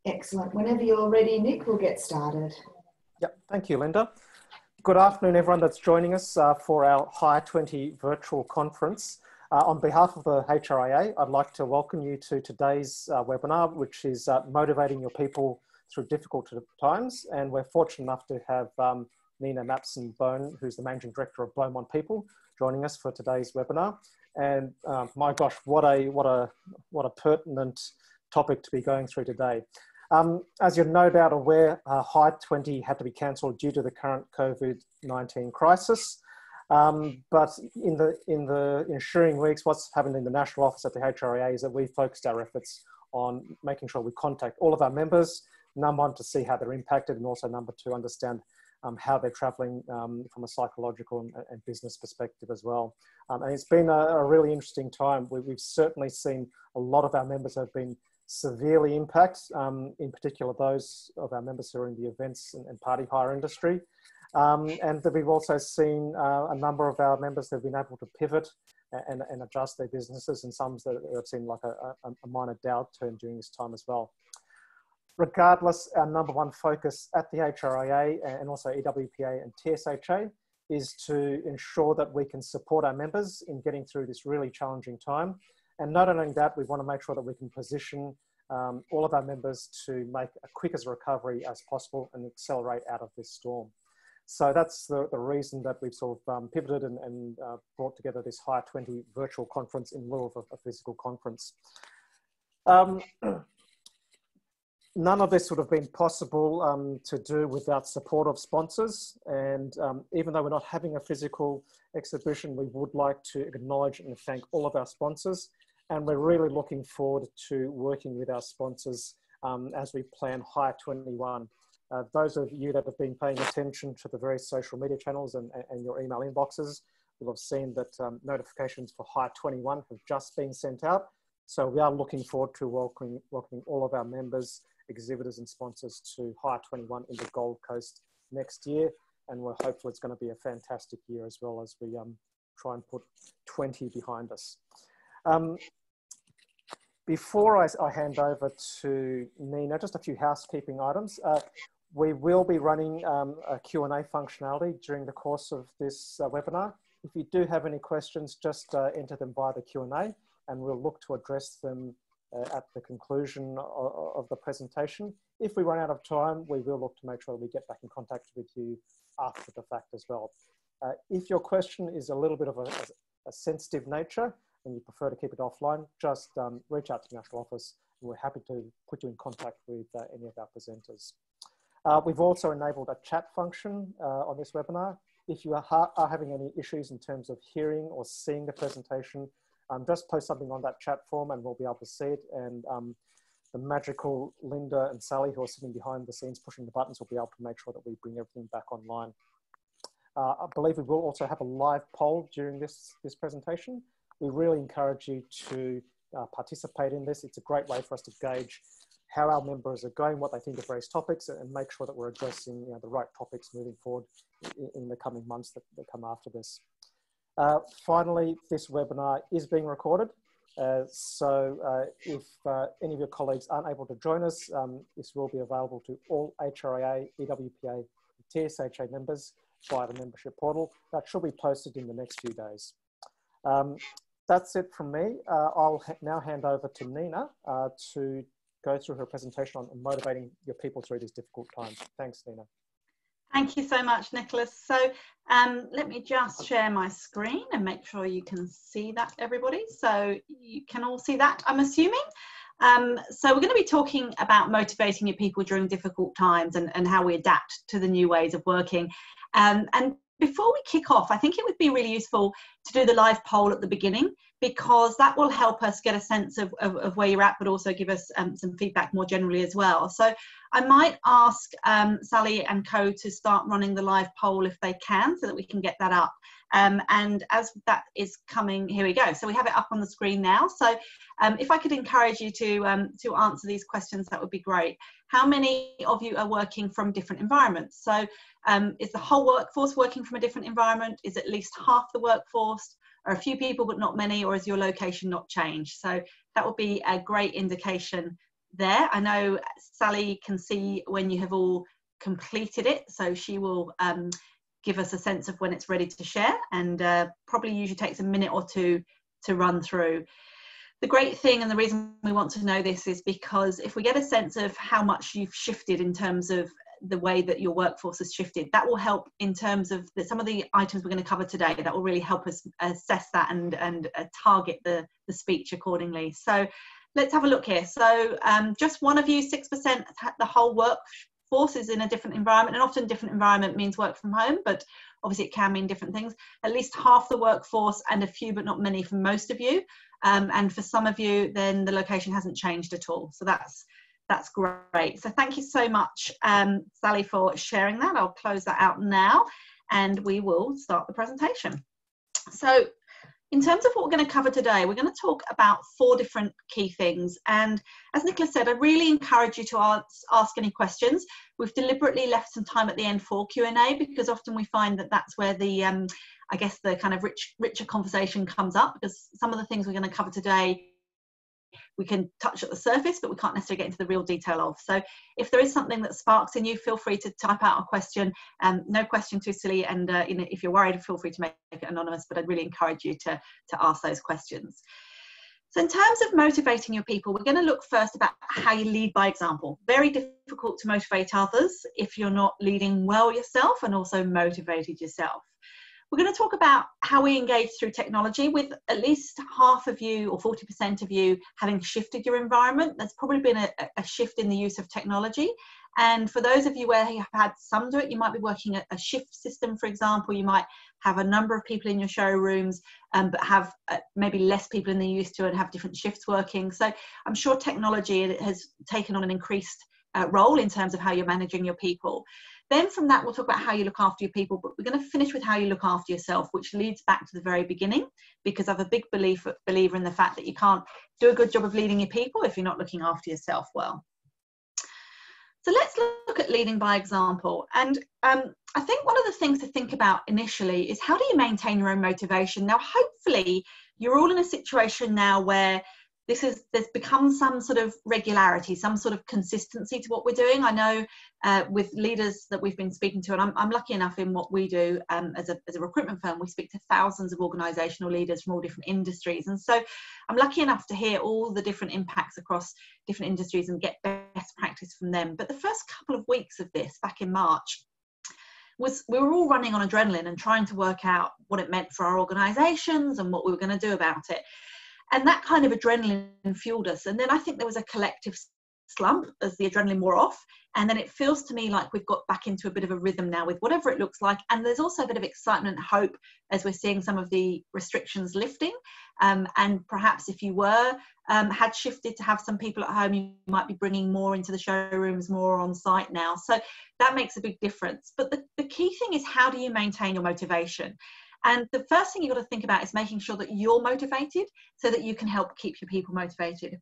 Excellent. Whenever you're ready, Nick, we'll get started. Yep, thank you, Linda. Good afternoon, everyone that's joining us for our Hire20 virtual conference. On behalf of the HRIA, I'd like to welcome you to today's webinar, which is Motivating Your People Through Difficult Times. And we're fortunate enough to have Nina Mapson-Bone, who's the Managing Director of Beaumont People, joining us for today's webinar. And my gosh, what a pertinent topic to be going through today. As you're no doubt aware, Hire20 had to be cancelled due to the current COVID-19 crisis. But in the ensuing weeks, what's happened in the national office at the HRIA is that we focused our efforts on making sure we contact all of our members, number one, to see how they're impacted, and also number two, understand how they're travelling from a psychological and business perspective as well. And it's been a really interesting time. We've certainly seen a lot of our members have been severely impacted, in particular those of our members who are in the events and party hire industry. And that we've also seen a number of our members that have been able to pivot and adjust their businesses, and some that have seen like a minor downturn during this time as well. Regardless, our number one focus at the HRIA and also EWPA and TSHA is to ensure that we can support our members in getting through this really challenging time. And not only that, we want to make sure that we can position all of our members to make a quickest recovery as possible and accelerate out of this storm. So that's the reason that we've sort of pivoted and brought together this Hire20 virtual conference in lieu of a physical conference. None of this would have been possible to do without support of sponsors. And even though we're not having a physical exhibition, we would like to acknowledge and thank all of our sponsors. And we're really looking forward to working with our sponsors as we plan Hire21. Those of you that have been paying attention to the various social media channels and your email inboxes will have seen that notifications for Hire21 have just been sent out. So we are looking forward to welcoming all of our members, exhibitors and sponsors to Hire21 in the Gold Coast next year. And we're hopeful it's going to be a fantastic year as well as we try and put 20 behind us. Before I hand over to Nina, just a few housekeeping items. We will be running a Q&A functionality during the course of this webinar. If you do have any questions, just enter them via the Q&A and we'll look to address them at the conclusion of the presentation. If we run out of time, we will look to make sure we get back in contact with you after the fact as well. If your question is a little bit of a sensitive nature and you prefer to keep it offline, just reach out to the national office and we're happy to put you in contact with any of our presenters. We've also enabled a chat function on this webinar. If you are having any issues in terms of hearing or seeing the presentation, just post something on that chat form and we'll be able to see it. And the magical Linda and Sally, who are sitting behind the scenes pushing the buttons, will be able to make sure that we bring everything back online. I believe we will also have a live poll during this presentation. We really encourage you to participate in this. It's a great way for us to gauge how our members are going, what they think of various topics, and make sure that we're addressing the right topics moving forward in the coming months that come after this. Finally, this webinar is being recorded. So if any of your colleagues aren't able to join us, this will be available to all HRIA, EWPA, and TSHA members via the membership portal. That should be posted in the next few days. That's it from me. I'll now hand over to Nina to go through her presentation on motivating your people through these difficult times. Thanks, Nina. Thank you so much, Nicholas. So let me just share my screen and make sure you can see that, everybody. So you can all see that, I'm assuming. So we're going to be talking about motivating your people during difficult times and how we adapt to the new ways of working. And before we kick off, I think it would be really useful to do the live poll at the beginning, because that will help us get a sense of where you're at, but also give us some feedback more generally as well. So I might ask Sally and co to start running the live poll if they can, so that we can get that up. And as that is coming, here we go. So we have it up on the screen now. So if I could encourage you to answer these questions, that would be great. How many of you are working from different environments? So is the whole workforce working from a different environment? Is at least half the workforce? Or a few people but not many? Or is your location not changed? So that would be a great indication there. I know Sally can see when you have all completed it, so she will give us a sense of when it's ready to share, and probably usually takes a minute or two to run through. The great thing, and the reason we want to know this, is because if we get a sense of how much you've shifted in terms of the way that your workforce has shifted, that will help in terms of some of the items we're going to cover today. That will really help us assess that and target the speech accordingly. So let's have a look here. So just one of you, 6%, the whole workforce is in a different environment, and often different environment means work from home, but obviously it can mean different things. At least half the workforce, and a few but not many for most of you. And for some of you, then the location hasn't changed at all. So that's great. So thank you so much, Sally, for sharing that. I'll close that out now, and we will start the presentation. So in terms of what we're going to cover today, we're going to talk about 4 different key things. And as Nicholas said, I really encourage you to ask any questions. We've deliberately left some time at the end for Q&A, because often we find that that's where the, I guess, the kind of richer conversation comes up, because some of the things we're going to cover today we can touch at the surface, but we can't necessarily get into the real detail of. So if there is something that sparks in you, feel free to type out a question. No question too silly, and you know, if you're worried, feel free to make it anonymous, but I'd really encourage you to ask those questions. So in terms of motivating your people, we're going to look first about how you lead by example. Very difficult to motivate others if you're not leading well yourself and also motivated yourself. We're going to talk about how we engage through technology, with at least half of you, or 40% of you, having shifted your environment. There's probably been a shift in the use of technology. And for those of you where you have had some do it, you might be working a shift system, for example. You might have a number of people in your showrooms, but have maybe less people than they used to, and have different shifts working. So I'm sure technology has taken on an increased role in terms of how you're managing your people. Then from that, we'll talk about how you look after your people, but we're going to finish with how you look after yourself, which leads back to the very beginning, because I'm a big believer in the fact that you can't do a good job of leading your people if you're not looking after yourself well. So let's look at leading by example. And I think one of the things to think about initially is, how do you maintain your own motivation? Now, hopefully you're all in a situation now where there's become some sort of regularity, some sort of consistency to what we're doing. I know with leaders that we've been speaking to, and I'm lucky enough in what we do as a recruitment firm, we speak to thousands of organisational leaders from all different industries. And so I'm lucky enough to hear all the different impacts across different industries and get best practice from them. But the first couple of weeks of this, back in March, we were all running on adrenaline and trying to work out what it meant for our organisations and what we were going to do about it. And that kind of adrenaline fueled us. And then I think there was a collective slump as the adrenaline wore off. And then it feels to me like we've got back into a bit of a rhythm now with whatever it looks like. And there's also a bit of excitement and hope as we're seeing some of the restrictions lifting. And perhaps if you had shifted to have some people at home, you might be bringing more into the showrooms, more on site now. So that makes a big difference. But the key thing is, how do you maintain your motivation? And the first thing you've got to think about is making sure that you're motivated so that you can help keep your people motivated.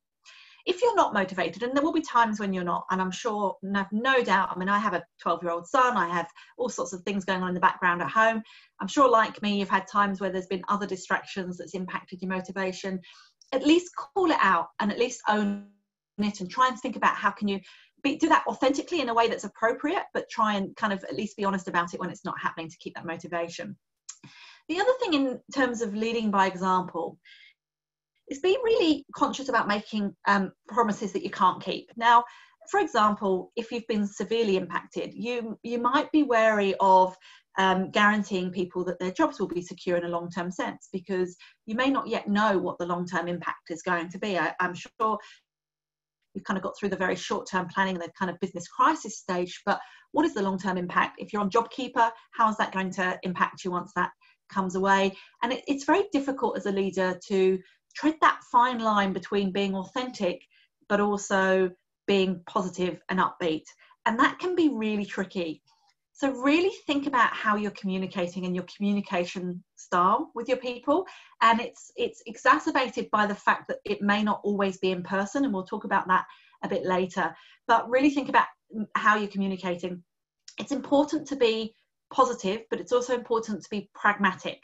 If you're not motivated, and there will be times when you're not, and I'm sure, no doubt, I mean, I have a 12-year-old son, I have all sorts of things going on in the background at home. I'm sure, like me, you've had times where there's been other distractions that's impacted your motivation. At least call it out and at least own it, and try and think about how can you do that authentically in a way that's appropriate, but try and kind of at least be honest about it when it's not happening, to keep that motivation. The other thing in terms of leading by example is be really conscious about making promises that you can't keep. Now, for example, if you've been severely impacted, you might be wary of guaranteeing people that their jobs will be secure in a long-term sense, because you may not yet know what the long-term impact is going to be. I'm sure you've kind of got through the very short-term planning and the kind of business crisis stage, but what is the long-term impact? If you're on JobKeeper, how is that going to impact you once that comes away? And it's very difficult as a leader to tread that fine line between being authentic but also being positive and upbeat, and that can be really tricky. So really think about how you're communicating and your communication style with your people. And it's exacerbated by the fact that it may not always be in person, and we'll talk about that a bit later. But really think about how you're communicating. It's important to be positive, but it's also important to be pragmatic.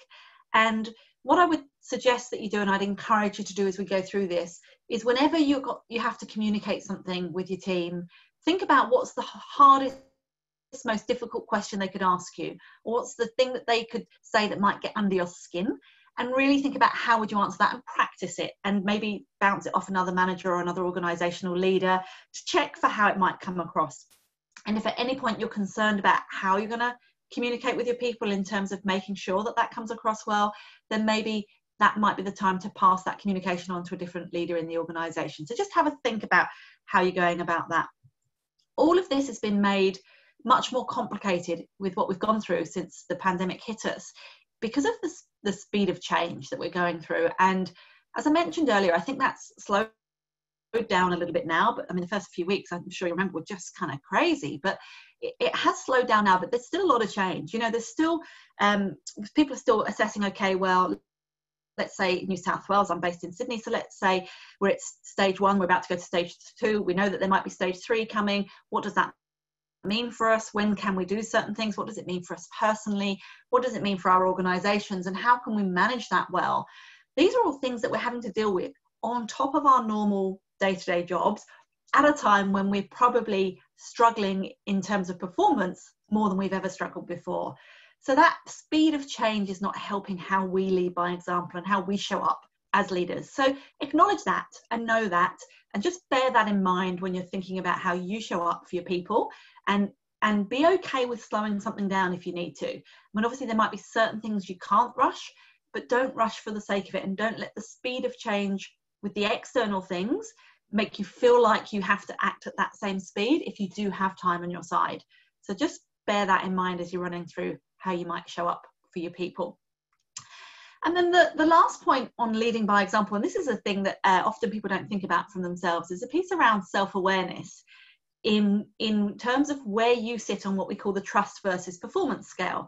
And what I would suggest that you do, and I'd encourage you to do as we go through this, is whenever you have to communicate something with your team, think about what's the hardest, most difficult question they could ask you, or what's the thing that they could say that might get under your skin, and really think about how would you answer that and practice it, and maybe bounce it off another manager or another organizational leader to check for how it might come across. And if at any point you're concerned about how you're going to communicate with your people in terms of making sure that that comes across well, then maybe that might be the time to pass that communication on to a different leader in the organization. So just have a think about how you're going about that. All of this has been made much more complicated with what we've gone through since the pandemic hit us, because of the speed of change that we're going through. And as I mentioned earlier, I think that's slowed down a little bit now, but I mean, the first few weeks, I'm sure you remember, were just kind of crazy, but it has slowed down now, but there's still a lot of change. You know, there's still, people are still assessing, okay, well, let's say New South Wales, I'm based in Sydney, so let's say we're at stage 1, we're about to go to stage 2, we know that there might be stage 3 coming. What does that mean for us? When can we do certain things? What does it mean for us personally? What does it mean for our organizations, and how can we manage that well? These are all things that we're having to deal with on top of our normal day-to-day jobs at a time when we're probably struggling in terms of performance more than we've ever struggled before. So that speed of change is not helping how we lead by example and how we show up as leaders. So acknowledge that and know that, and just bear that in mind when you're thinking about how you show up for your people, and be okay with slowing something down if you need to. I mean, obviously there might be certain things you can't rush, but don't rush for the sake of it, and don't let the speed of change with the external things make you feel like you have to act at that same speed if you do have time on your side. So just bear that in mind as you're running through how you might show up for your people. And then the last point on leading by example, and this is a thing that often people don't think about from themselves, is a piece around self-awareness in terms of where you sit on what we call the trust versus performance scale.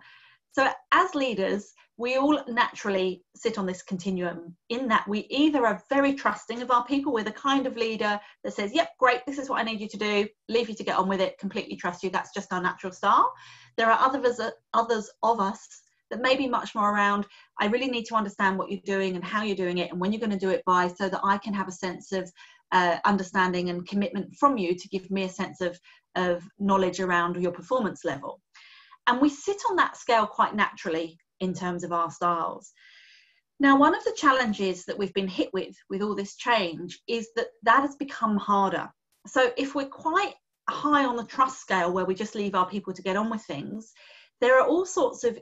So as leaders, we all naturally sit on this continuum, in that we either are very trusting of our people. We're the kind of leader that says, yep, great, this is what I need you to do, leave you to get on with it, completely trust you. That's just our natural style. There are others of us that may be much more around, I really need to understand what you're doing and how you're doing it and when you're going to do it by, so that I can have a sense of understanding and commitment from you to give me a sense of knowledge around your performance level. And we sit on that scale quite naturally in terms of our styles. Now, one of the challenges that we've been hit with all this change is that has become harder. So if we're quite high on the trust scale, where we just leave our people to get on with things, there are all sorts of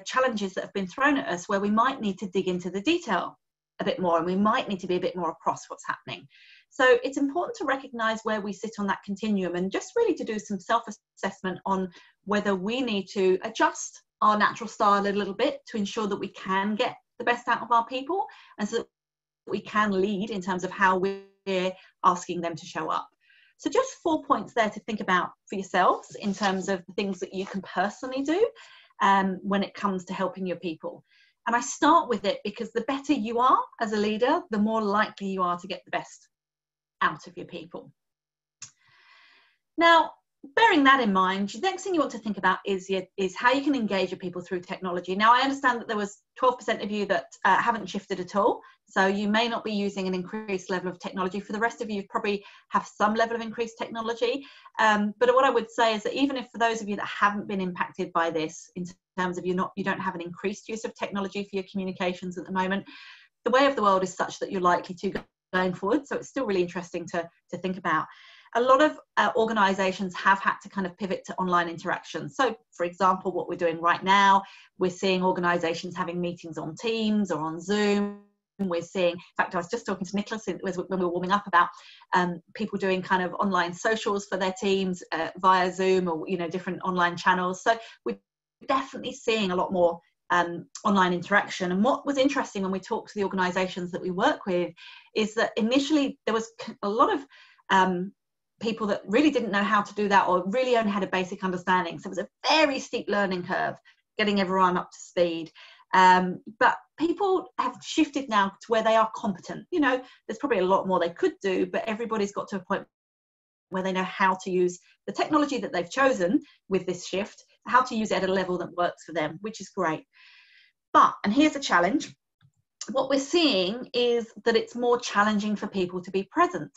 challenges that have been thrown at us where we might need to dig into the detail a bit more, and we might need to be a bit more across what's happening. So it's important to recognize where we sit on that continuum, and just really to do some self-assessment on whether we need to adjust our natural style a little bit to ensure that we can get the best out of our people, and so that we can lead in terms of how we're asking them to show up. So just 4 points there to think about for yourselves in terms of the things that you can personally do when it comes to helping your people. And I start with it because the better you are as a leader, the more likely you are to get the best out of your people. Now, bearing that in mind, the next thing you want to think about is how you can engage your people through technology. Now, I understand that there was 12% of you that haven't shifted at all, so you may not be using an increased level of technology. For the rest of you, you probably have some level of increased technology. But what I would say is that even if for those of you that haven't been impacted by this, in terms of you don't have an increased use of technology for your communications at the moment, the way of the world is such that you're likely to going forward. So it's still really interesting to think about. A lot of organizations have had to kind of pivot to online interaction. So for example, what we're doing right now, we're seeing organizations having meetings on Teams or on Zoom. We're seeing, in fact, I was just talking to Nicholas when we were warming up about people doing kind of online socials for their teams via Zoom or, different online channels. So we're definitely seeing a lot more online interaction. And what was interesting when we talked to the organizations that we work with is that initially there was a lot of people that really didn't know how to do that, or really only had a basic understanding. So it was a very steep learning curve getting everyone up to speed. But people have shifted now to where they are competent. There's probably a lot more they could do, but everybody's got to a point where they know how to use the technology that they've chosen with this shift, how to use it at a level that works for them, which is great. But, and here's a challenge, what we're seeing is that it's more challenging for people to be present.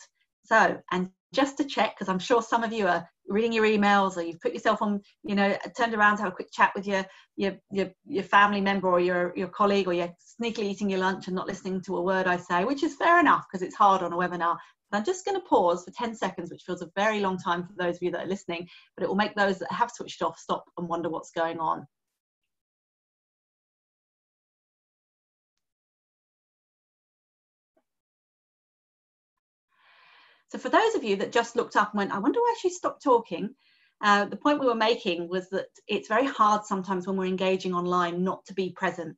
So, and just to check, because I'm sure some of you are reading your emails, or you've put yourself on, you know, turned around to have a quick chat with your family member or your colleague, or you're sneakily eating your lunch and not listening to a word I say, which is fair enough because it's hard on a webinar. But I'm just going to pause for 10 seconds, which feels a very long time for those of you that are listening, but it will make those that have switched off stop and wonder what's going on. So for those of you that just looked up and went, I wonder why she stopped talking, the point we were making was that it's very hard sometimes when we're engaging online not to be present.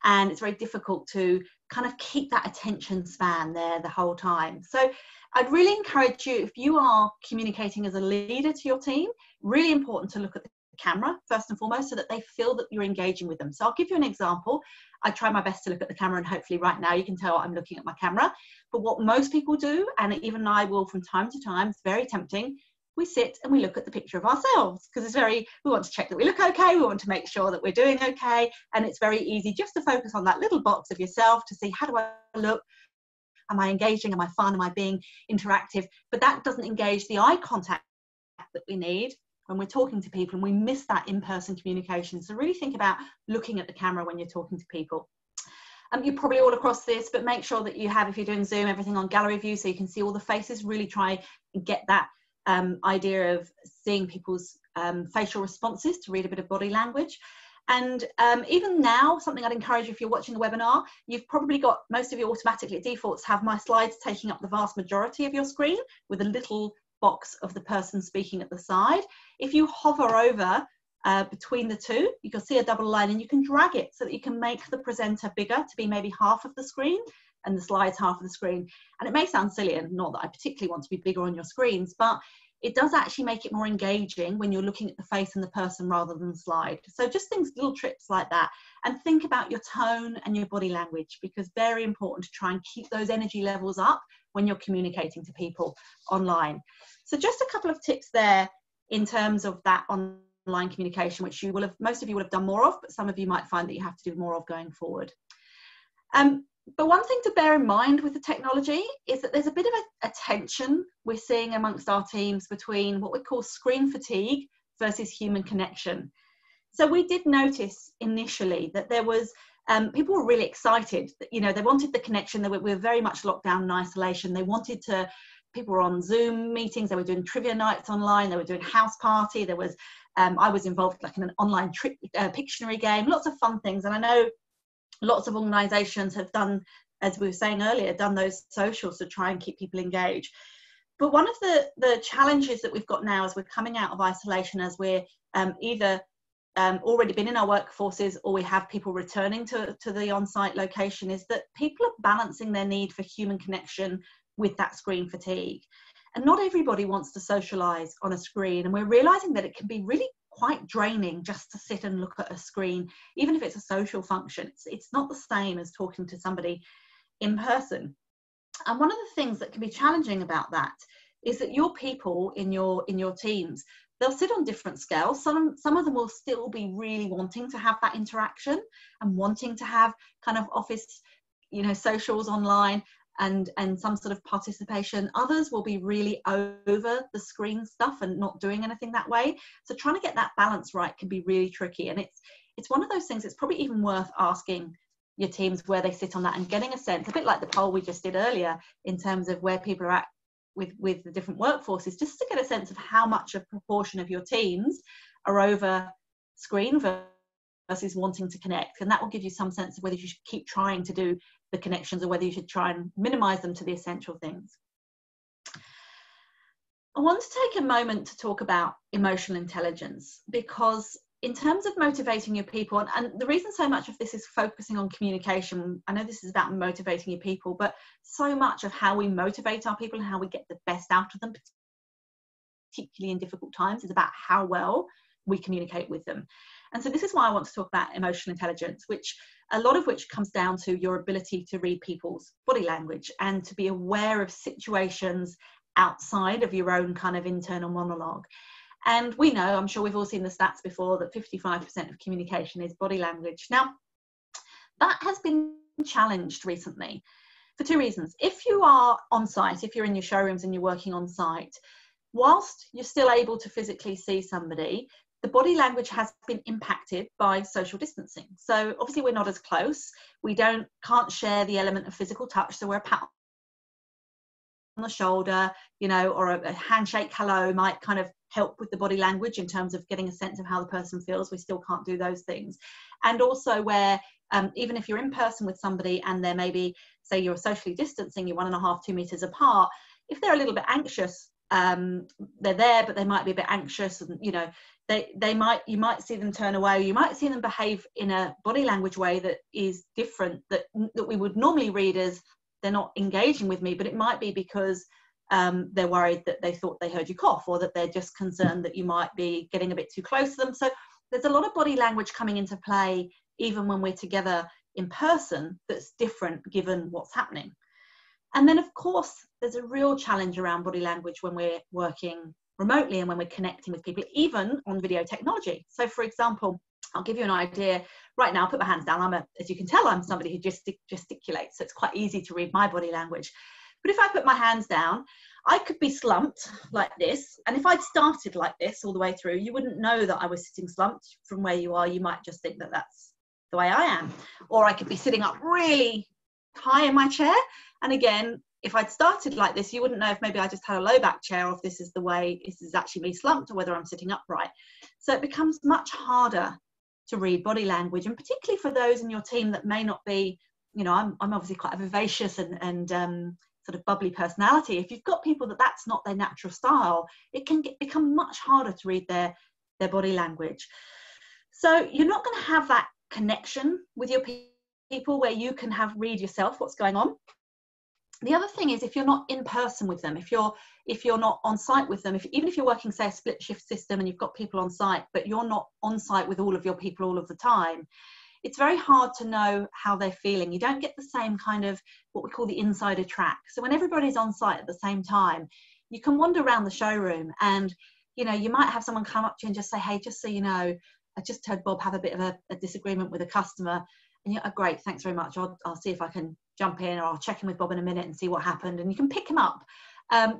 And it's very difficult to kind of keep that attention span there the whole time. So I'd really encourage you, if you are communicating as a leader to your team, really important to look at the camera first and foremost, so that they feel that you're engaging with them. So I'll give you an example. I try my best to look at the camera, and hopefully right now you can tell I'm looking at my camera. But what most people do, and even I will from time to time, it's very tempting, we sit and we look at the picture of ourselves, because we want to check that we look okay, we want to make sure that we're doing okay, and it's very easy just to focus on that little box of yourself to see, how do I look? Am I engaging? Am I fun? Am I being interactive? But that doesn't engage the eye contact that we need when we're talking to people, and we miss that in-person communication. So really think about looking at the camera when you're talking to people. You're probably all across this, but make sure that you have, if you're doing Zoom, everything on gallery view so you can see all the faces. Really try and get that idea of seeing people's facial responses to read a bit of body language. And even now, something I'd encourage you, if you're watching the webinar, you've probably got, most of you automatically defaults have my slides taking up the vast majority of your screen, with a little box of the person speaking at the side. If you hover over between the two, you can see a double line, and you can drag it so that you can make the presenter bigger to be maybe half of the screen and the slides half of the screen. And it may sound silly, and not that I particularly want to be bigger on your screens, but it does actually make it more engaging when you're looking at the face and the person rather than the slide. So just things, little trips like that. And think about your tone and your body language, because very important to try and keep those energy levels up when you're communicating to people online. So just a couple of tips there in terms of that online communication, which you will have, most of you will have done more of, but some of you might find that you have to do more of going forward. But one thing to bear in mind with the technology is that there's a bit of a tension we're seeing amongst our teams between what we call screen fatigue versus human connection. So we did notice initially that there was, people were really excited that, you know, they wanted the connection. They were very much locked down in isolation. They wanted to, people were on Zoom meetings, they were doing trivia nights online, they were doing house party, there was, I was involved like in an online Pictionary game, lots of fun things. And I know lots of organizations have done, as we were saying earlier, done those socials to try and keep people engaged. But one of the challenges that we've got now as we're coming out of isolation, as we're either already been in our workforces or we have people returning to the on-site location, is that people are balancing their need for human connection with that screen fatigue. And not everybody wants to socialize on a screen. And we're realizing that it can be really quite draining just to sit and look at a screen, even if it's a social function. It's not the same as talking to somebody in person. And one of the things that can be challenging about that is that your people in your teams, they'll sit on different scales. Some of them will still be really wanting to have that interaction and wanting to have kind of office, you know, socials online and some sort of participation. Others will be really over the screen stuff and not doing anything that way. So trying to get that balance right can be really tricky. And it's one of those things, it's probably even worth asking your teams where they sit on that and getting a sense, a bit like the poll we just did earlier, in terms of where people are at with the different workforces, just to get a sense of how much a proportion of your teams are over screen versus wanting to connect. And that will give you some sense of whether you should keep trying to do the connections or whether you should try and minimize them to the essential things. I want to take a moment to talk about emotional intelligence, because in terms of motivating your people, and the reason so much of this is focusing on communication, I know this is about motivating your people, but so much of how we motivate our people and how we get the best out of them, particularly in difficult times, is about how well we communicate with them. And so this is why I want to talk about emotional intelligence, which a lot of which comes down to your ability to read people's body language and to be aware of situations outside of your own kind of internal monologue. And we know, I'm sure we've all seen the stats before, that 55% of communication is body language. Now, that has been challenged recently for two reasons. If you are on site, if you're in your showrooms and you're working on site, whilst you're still able to physically see somebody, the body language has been impacted by social distancing. So obviously we're not as close. We can't share the element of physical touch. So we're a pat on the shoulder, you know, or a handshake hello might kind of help with the body language in terms of getting a sense of how the person feels. We still can't do those things. And also where even if you're in person with somebody and they're maybe, say you're socially distancing, you're 1.5, 2 meters apart, if they're a little bit anxious, they're there, but they might be a bit anxious, and you know, you might see them turn away, you might see them behave in a body language way that is different, that we would normally read as they're not engaging with me, but it might be because they're worried that they thought they heard you cough, or that they're just concerned that you might be getting a bit too close to them. So there's a lot of body language coming into play even when we're together in person that's different given what's happening. And then of course there's a real challenge around body language when we're working remotely and when we're connecting with people, even on video technology. So for example, I'll give you an idea. Right now, I'll put my hands down. As you can tell, I'm somebody who gesticulates, so it's quite easy to read my body language. But if I put my hands down, I could be slumped like this. And if I'd started like this all the way through, you wouldn't know that I was sitting slumped. From where you are, you might just think that that's the way I am. Or I could be sitting up really high in my chair. And again, if I'd started like this, you wouldn't know if maybe I just had a low back chair, or if this is the way, this is actually me slumped, or whether I'm sitting upright. So it becomes much harder to read body language, and particularly for those in your team that may not be, you know, I'm obviously quite a vivacious and sort of bubbly personality. If you've got people that's not their natural style, it can become much harder to read their body language. So you're not going to have that connection with your people where you can read yourself what's going on. The other thing is, if you're not in person with them, if you're not on site with them, even if you're working, say, a split shift system and you've got people on site, but you're not on site with all of your people all of the time, it's very hard to know how they're feeling. You don't get the same kind of what we call the insider track. So when everybody's on site at the same time, you can wander around the showroom and, you know, you might have someone come up to you and just say, hey, just so you know, I just heard Bob have a bit of a disagreement with a customer. And you're, oh, great, thanks very much. I'll see if I can jump in, or I'll check in with Bob in a minute and see what happened. And you can pick him up.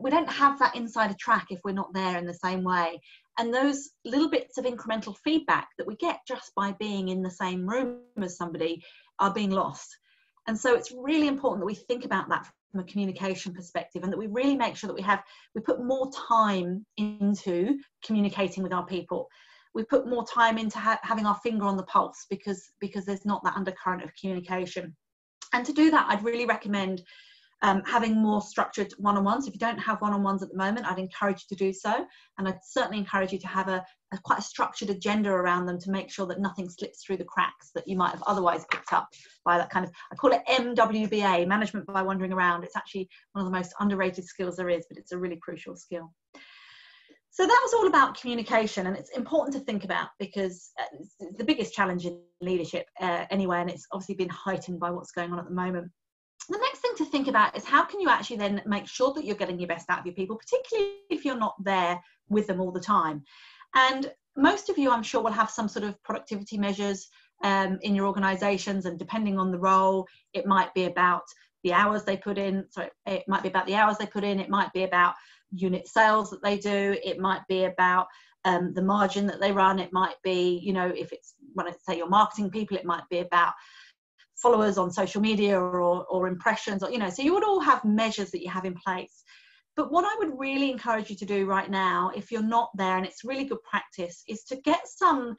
We don't have that insider track if we're not there in the same way. And those little bits of incremental feedback that we get just by being in the same room as somebody are being lost. And so it's really important that we think about that from a communication perspective, and that we really make sure that we put more time into communicating with our people. We put more time into having our finger on the pulse, because there's not that undercurrent of communication. And to do that, I'd really recommend having more structured one-on-ones. If you don't have one-on-ones at the moment, I'd encourage you to do so. And I'd certainly encourage you to have quite a structured agenda around them, to make sure that nothing slips through the cracks that you might have otherwise picked up by that kind of, I call it MWBA, management by wandering around. It's actually one of the most underrated skills there is, but it's a really crucial skill. So that was all about communication, and it's important to think about, because it's the biggest challenge in leadership anyway, and it's obviously been heightened by what's going on at the moment. The next thing to think about is, how can you actually then make sure that you're getting your best out of your people, particularly if you're not there with them all the time. And most of you, I'm sure, will have some sort of productivity measures in your organizations, and depending on the role, it might be about the hours they put in. So it might be about the hours they put in, it might be about unit sales that they do, it might be about the margin that they run, it might be, you know, if it's, when I say your marketing people, it might be about followers on social media, or impressions, or, you know, so you would all have measures that you have in place. But what I would really encourage you to do right now, if you're not there, and it's really good practice, is to get some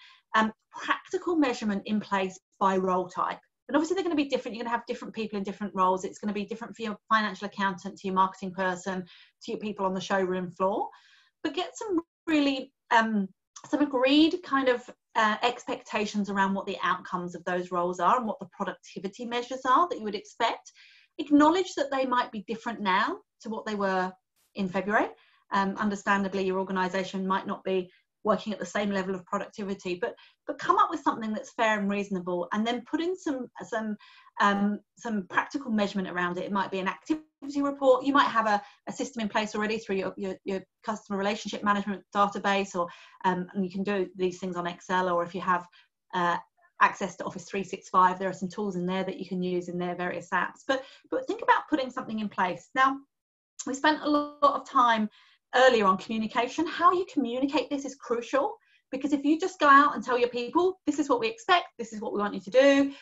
practical measurement in place by role type. And obviously they're going to be different. You're going to have different people in different roles. It's going to be different for your financial accountant, to your marketing person, to your people on the showroom floor. But get some really, some agreed kind of expectations around what the outcomes of those roles are, and what the productivity measures are that you would expect. Acknowledge that they might be different now to what they were in February. Understandably, your organisation might not be working at the same level of productivity, but come up with something that's fair and reasonable, and then put in some practical measurement around it. It might be an activity report. You might have a system in place already through your customer relationship management database, or and you can do these things on Excel, or if you have access to Office 365. There are some tools in there that you can use in their various apps. But think about putting something in place. Now, we spent a lot of time earlier on communication. How you communicate this is crucial, because if you just go out and tell your people, this is what we expect, this is what we want you to do,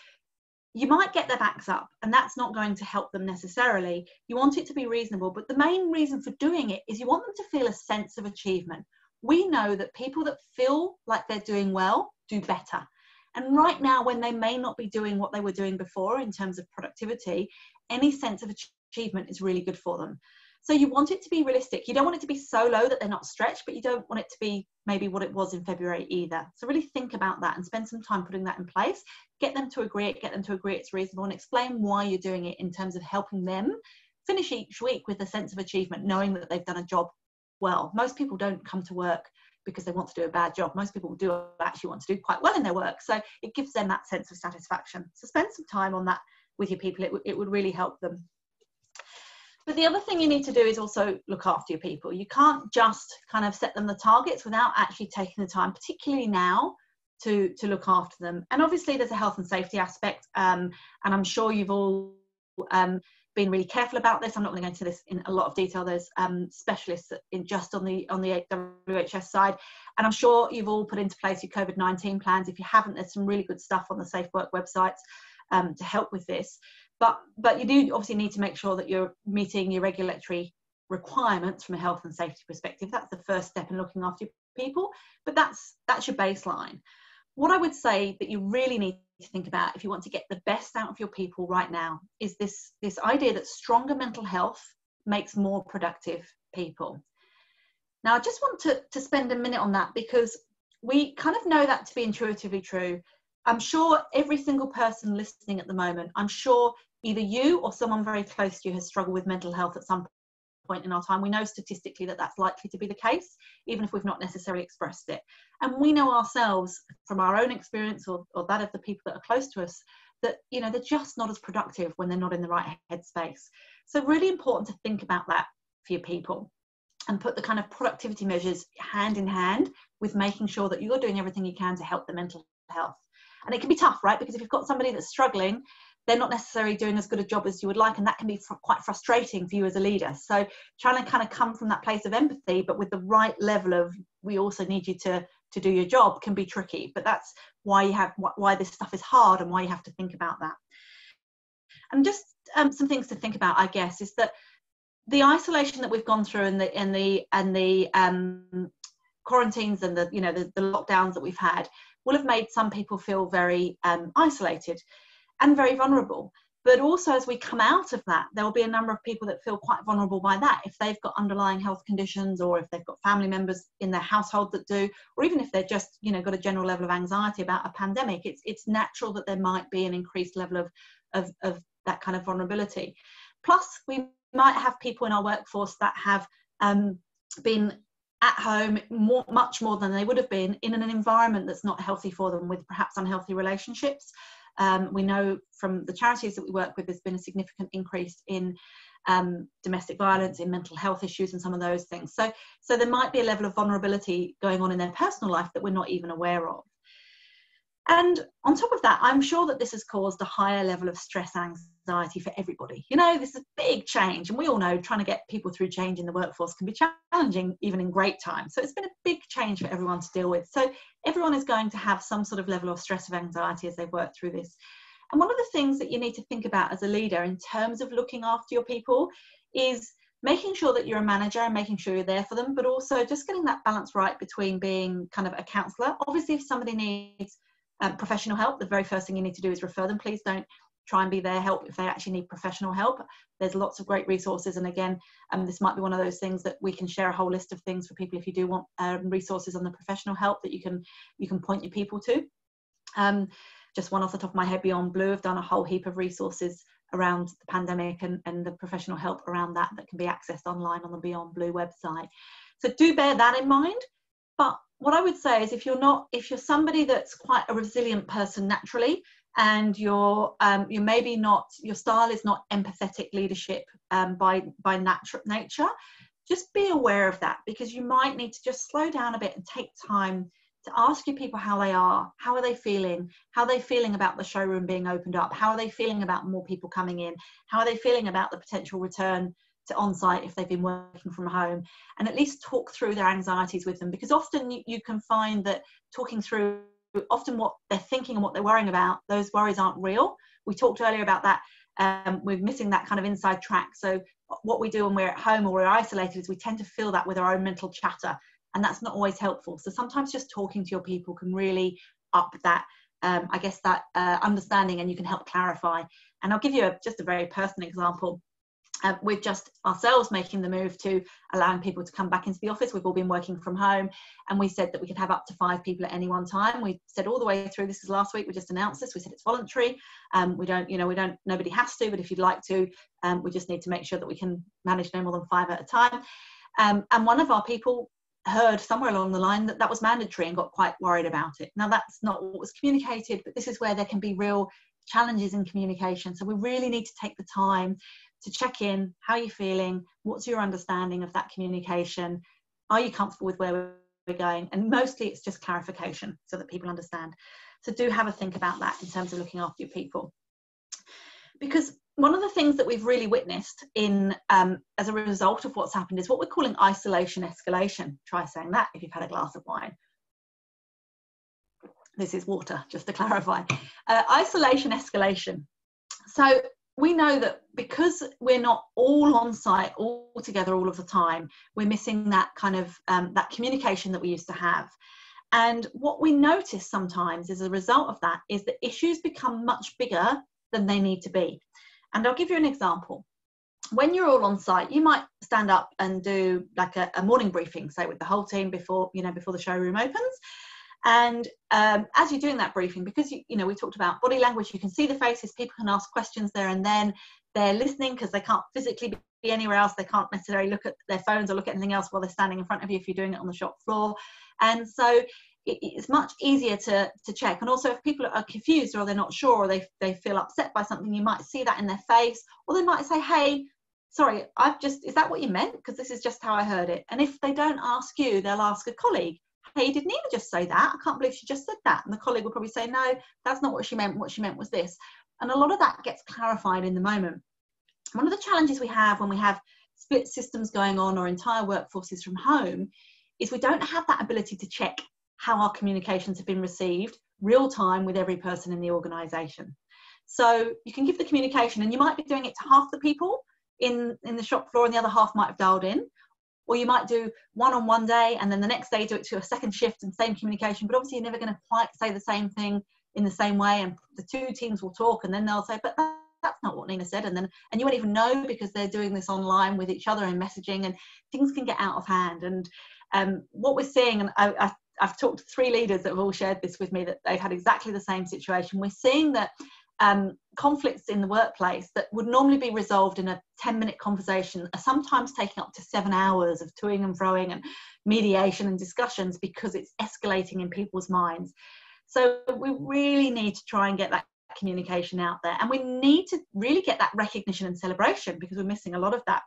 you might get their backs up, and that's not going to help them necessarily. You want it to be reasonable, but the main reason for doing it is you want them to feel a sense of achievement. We know that people that feel like they're doing well do better. And right now, when they may not be doing what they were doing before in terms of productivity, any sense of achievement is really good for them. So you want it to be realistic. You don't want it to be so low that they're not stretched, but you don't want it to be maybe what it was in February either. So really think about that and spend some time putting that in place. Get them to agree it's reasonable, and explain why you're doing it in terms of helping them finish each week with a sense of achievement, knowing that they've done a job well. Most people don't come to work because they want to do a bad job. Most people do actually want to do quite well in their work. So it gives them that sense of satisfaction. So spend some time on that with your people. It would really help them. But the other thing you need to do is also look after your people. You can't just kind of set them the targets without actually taking the time, particularly now, to look after them. And obviously there's a health and safety aspect, and I'm sure you've all been really careful about this. I'm not going to go into this in a lot of detail. There's specialists on the WHS side, and I'm sure you've all put into place your COVID-19 plans. If you haven't, there's some really good stuff on the Safe Work websites to help with this. But you do obviously need to make sure that you're meeting your regulatory requirements from a health and safety perspective. That's the first step in looking after your people, but that's your baseline. What I would say that you really need to think about if you want to get the best out of your people right now is this idea that stronger mental health makes more productive people. Now, I just want to spend a minute on that, because we kind of know that to be intuitively true. I'm sure every single person listening at the moment, I'm sure either you or someone very close to you has struggled with mental health at some point in our time. We know statistically that that's likely to be the case, even if we've not necessarily expressed it. And we know ourselves from our own experience or that of the people that are close to us that, you know, they're just not as productive when they're not in the right headspace. So really important to think about that for your people and put the kind of productivity measures hand in hand with making sure that you're doing everything you can to help their mental health. And it can be tough, right? Because if you've got somebody that's struggling, they're not necessarily doing as good a job as you would like, and that can be quite frustrating for you as a leader. So trying to kind of come from that place of empathy, but with the right level of, we also need you to do your job, can be tricky. But that's why this stuff is hard, and why you have to think about that. And just some things to think about, I guess, is that the isolation that we've gone through and the quarantines and the lockdowns that we've had will have made some people feel very isolated and very vulnerable. But also, as we come out of that, there will be a number of people that feel quite vulnerable by that. If they've got underlying health conditions, or if they've got family members in their household that do, or even if they're just, got a general level of anxiety about a pandemic, it's natural that there might be an increased level of that kind of vulnerability. Plus, we might have people in our workforce that have been at home much more than they would have been in an environment that's not healthy for them, with perhaps unhealthy relationships. We know from the charities that we work with, there's been a significant increase in domestic violence, in mental health issues, and some of those things. So there might be a level of vulnerability going on in their personal life that we're not even aware of. And on top of that, I'm sure that this has caused a higher level of stress and anxiety for everybody. This is a big change, and we all know trying to get people through change in the workforce can be challenging, even in great times. So it's been a big change for everyone to deal with. So everyone is going to have some sort of level of stress of anxiety as they work through this. And one of the things that you need to think about as a leader in terms of looking after your people is making sure that you're a manager and making sure you're there for them, but also just getting that balance right between being kind of a counsellor. Obviously, if somebody needs professional help, the very first thing you need to do is refer them. Please don't try and be their help if they actually need professional help. There's lots of great resources, and again, this might be one of those things that we can share a whole list of things for people if you do want resources on the professional help that you can point your people to. Just one off the top of my head, Beyond Blue have done a whole heap of resources around the pandemic and the professional help around that can be accessed online on the Beyond Blue website. So do bear that in mind. But what I would say is, if you're somebody that's quite a resilient person naturally, and you're maybe not, your style is not empathetic leadership by nature, just be aware of that, because you might need to just slow down a bit and take time to ask your people how they are. How are they feeling? How are they feeling about the showroom being opened up? How are they feeling about more people coming in? How are they feeling about the potential return to on-site if they've been working from home? And at least talk through their anxieties with them, because often you can find that talking through often what they're thinking and what they're worrying about, those worries aren't real. We talked earlier about that. We're missing that kind of inside track. So what we do when we're at home or we're isolated is we tend to fill that with our own mental chatter, and that's not always helpful. So sometimes just talking to your people can really up that, I guess, that understanding, and you can help clarify. And I'll give you just a very personal example. We're just ourselves making the move to allowing people to come back into the office. We've all been working from home, and we said that we could have up to 5 people at any one time. We said all the way through, this is last week, we just announced this, we said it's voluntary. Nobody has to, but if you'd like to, we just need to make sure that we can manage no more than 5 at a time. And one of our people heard somewhere along the line that was mandatory and got quite worried about it. Now, that's not what was communicated, but this is where there can be real challenges in communication. So we really need to take the time to check in. How are you feeling? What's your understanding of that communication? Are you comfortable with where we're going? And mostly it's just clarification so that people understand. So do have a think about that in terms of looking after your people. Because one of the things that we've really witnessed in as a result of what's happened is what we're calling isolation escalation. Try saying that if you've had a glass of wine. This is water, just to clarify. Isolation escalation. So we know that because we're not all on site all together all of the time, we're missing that kind of that communication that we used to have. And what we notice sometimes as a result of that is that issues become much bigger than they need to be. And I'll give you an example. When you're all on site, you might stand up and do like a morning briefing, say with the whole team before the showroom opens. And as you're doing that briefing, because we talked about body language, you can see the faces, people can ask questions there and then. They're listening because they can't physically be anywhere else. They can't necessarily look at their phones or look at anything else while they're standing in front of you if you're doing it on the shop floor. And so it's much easier to check. And also if people are confused or they're not sure or they feel upset by something, you might see that in their face, or they might say, hey, sorry, is that what you meant? Because this is just how I heard it. And if they don't ask you, they'll ask a colleague, hey, did Nina just say that? I can't believe she just said that. And the colleague will probably say, no, that's not what she meant. What she meant was this. And a lot of that gets clarified in the moment. One of the challenges we have when we have split systems going on or entire workforces from home is we don't have that ability to check how our communications have been received real time with every person in the organisation. So you can give the communication and you might be doing it to half the people in the shop floor and the other half might have dialed in. Or you might do one on one day and then the next day do it to a second shift and same communication, but obviously you're never going to quite say the same thing in the same way, and the 2 teams will talk and then they'll say, but that's not what Nina said, and you won't even know because they're doing this online with each other and messaging, and things can get out of hand. And what we're seeing, and I've talked to 3 leaders that have all shared this with me, that they've had exactly the same situation. We're seeing that conflicts in the workplace that would normally be resolved in a 10-minute conversation are sometimes taking up to 7 hours of toing and froing and mediation and discussions because it's escalating in people's minds. So we really need to try and get that communication out there, and we need to really get that recognition and celebration because we're missing a lot of that.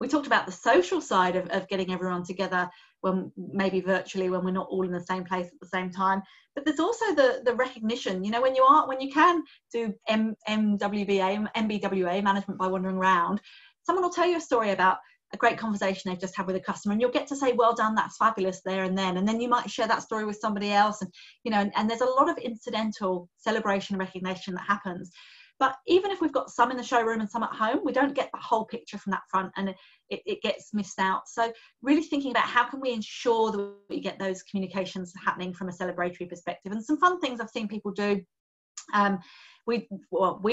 We talked about the social side of getting everyone together, when maybe virtually, when we're not all in the same place at the same time. But there's also the recognition, when you can do MBWA, management by wandering around, someone will tell you a story about a great conversation they've just had with a customer, and you'll get to say, well done, that's fabulous there and then you might share that story with somebody else, and there's a lot of incidental celebration and recognition that happens. But even if we've got some in the showroom and some at home, we don't get the whole picture from that front, and it gets missed out. So really thinking about how can we ensure that we get those communications happening from a celebratory perspective. And some fun things I've seen people do. We,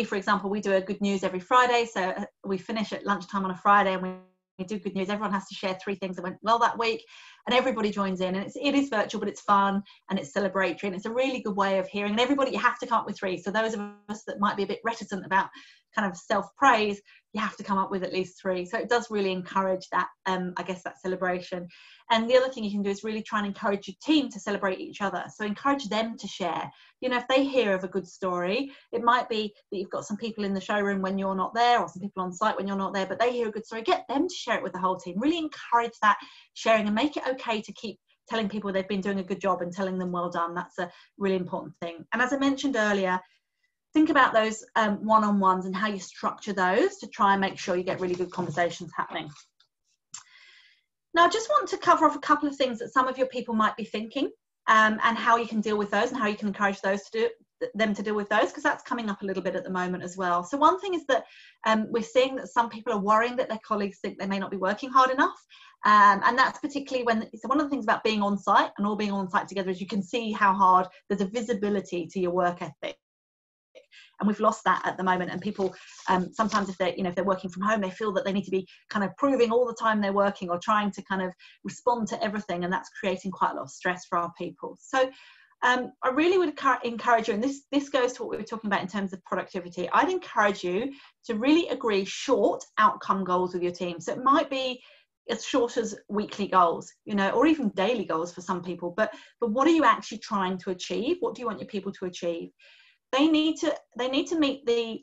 for example, we do a good news every Friday. So we finish at lunchtime on a Friday and we do good news. Everyone has to share 3 things that went well that week, and everybody joins in, and it is virtual, but it's fun and it's celebratory, and it's a really good way of hearing. And everybody, you have to come up with 3. So those of us that might be a bit reticent about kind of self-praise, you have to come up with at least 3. So it does really encourage that, I guess, that celebration. And the other thing you can do is really try and encourage your team to celebrate each other. So encourage them to share. If they hear of a good story, it might be that you've got some people in the showroom when you're not there, or some people on site when you're not there, but they hear a good story. Get them to share it with the whole team. Really encourage that sharing and make it okay to keep telling people they've been doing a good job and telling them well done. That's a really important thing. And as I mentioned earlier, think about those one-on-ones and how you structure those to try and make sure you get really good conversations happening. Now, I just want to cover off a couple of things that some of your people might be thinking, and how you can deal with those and how you can encourage them to deal with those, because that's coming up a little bit at the moment as well. So one thing is that we're seeing that some people are worrying that their colleagues think they may not be working hard enough. And that's particularly when, so one of the things about being on site and all being on site together is you can see how hard there's a visibility to your work ethic. And we've lost that at the moment, and people sometimes if they're working from home, they feel that they need to be kind of proving all the time they're working or trying to kind of respond to everything, and that's creating quite a lot of stress for our people. So I really would encourage you, and this goes to what we were talking about in terms of productivity. I'd encourage you to really agree short outcome goals with your team. So it might be as short as weekly goals, or even daily goals for some people, but what are you actually trying to achieve? What do you want your people to achieve? They need to meet the